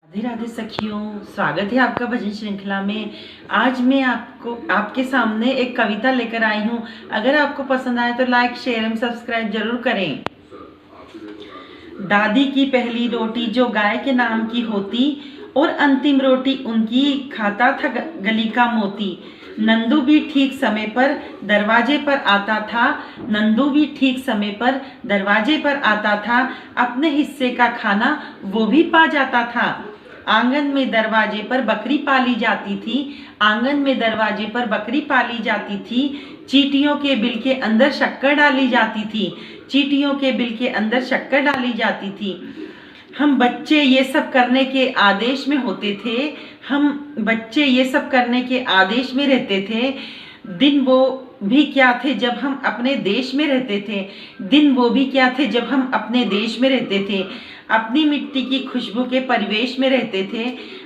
राधे राधे सखियों, स्वागत है आपका भजन श्रृंखला में। आज मैं आपके सामने एक कविता लेकर आई हूँ। अगर आपको पसंद आए तो लाइक शेयर एवं सब्सक्राइब जरूर करें। दादी की पहली रोटी जो गाय के नाम की होती, और अंतिम रोटी उनकी खाता था गली का मोती। नंदू भी ठीक समय पर दरवाजे पर आता था, नंदू भी ठीक समय पर दरवाजे पर आता था। अपने हिस्से का खाना वो भी पा जाता था। आंगन में दरवाजे पर बकरी पाली जाती थी, आंगन में दरवाजे पर बकरी पाली जाती थी। चींटियों के बिल के अंदर शक्कर डाली जाती थी, चींटियों के बिल के अंदर शक्कर डाली जाती थी। हम बच्चे ये सब करने के आदेश में होते थे, हम बच्चे ये सब करने के आदेश में रहते थे। दिन वो भी क्या थे जब हम अपने देश में रहते थे, दिन वो भी क्या थे जब हम अपने देश में रहते थे। अपनी मिट्टी की खुशबू के परिवेश में रहते थे,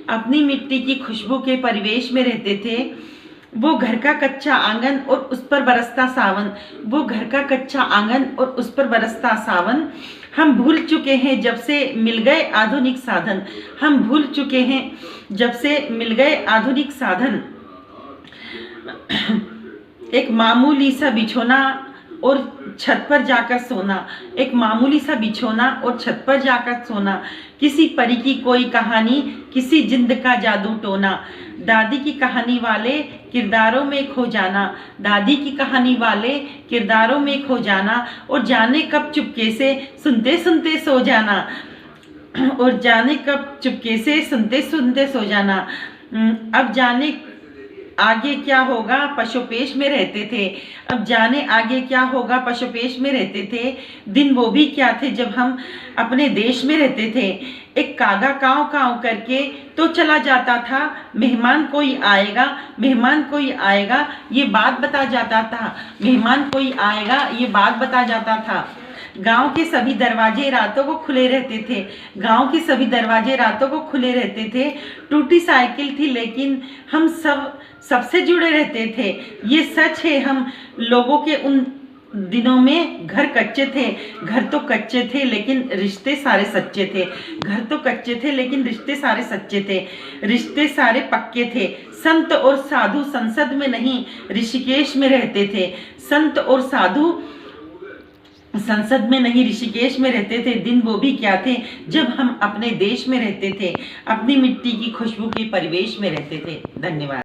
अपनी मिट्टी की खुशबू के परिवेश में रहते थे। वो घर का कच्चा आंगन और उस पर बरसता सावन, वो घर का कच्चा आंगन और उस पर बरसता सावन। हम भूल चुके हैं जब से मिल गए आधुनिक साधन, हम भूल चुके हैं जब से मिल गए आधुनिक साधन। एक मामूली सा बिछोना और छत पर जाकर सोना, एक मामूली सा बिछोना और छत पर जाकर सोना। किसी परी की कोई कहानी, किसी जिंद का जादू टोना। दादी की कहानी वाले किरदारों में खो जाना, दादी की कहानी वाले किरदारों में खो जाना। और जाने कब चुपके से सुनते सुनते सो जाना, और जाने कब चुपके से सुनते सुनते सो जाना। अब जाने आगे क्या होगा पशुपेश में रहते थे, अब जाने आगे क्या होगा पशुपेश में रहते थे। दिन वो भी क्या थे जब हम अपने देश में रहते थे। एक कागा काँव काँव करके तो चला जाता था, मेहमान कोई आएगा, मेहमान कोई आएगा ये बात बता जाता था, मेहमान कोई आएगा ये बात बता जाता था। गांव के सभी दरवाजे रातों को खुले रहते थे, गांव के सभी दरवाजे रातों को खुले रहते थे। टूटी साइकिल थी लेकिन हम सबसे जुड़े रहते थे। ये सच है, हम लोगों के उन दिनों में घर कच्चे थे, घर तो कच्चे थे लेकिन रिश्ते सारे सच्चे थे, घर तो कच्चे थे लेकिन रिश्ते सारे सच्चे थे, रिश्ते सारे पक्के थे। संत और साधु संसद में नहीं ऋषिकेश में रहते थे, संत और साधु संसद में नहीं ऋषिकेश में रहते थे। दिन वो भी क्या थे जब हम अपने देश में रहते थे, अपनी मिट्टी की खुशबू के परिवेश में रहते थे। धन्यवाद।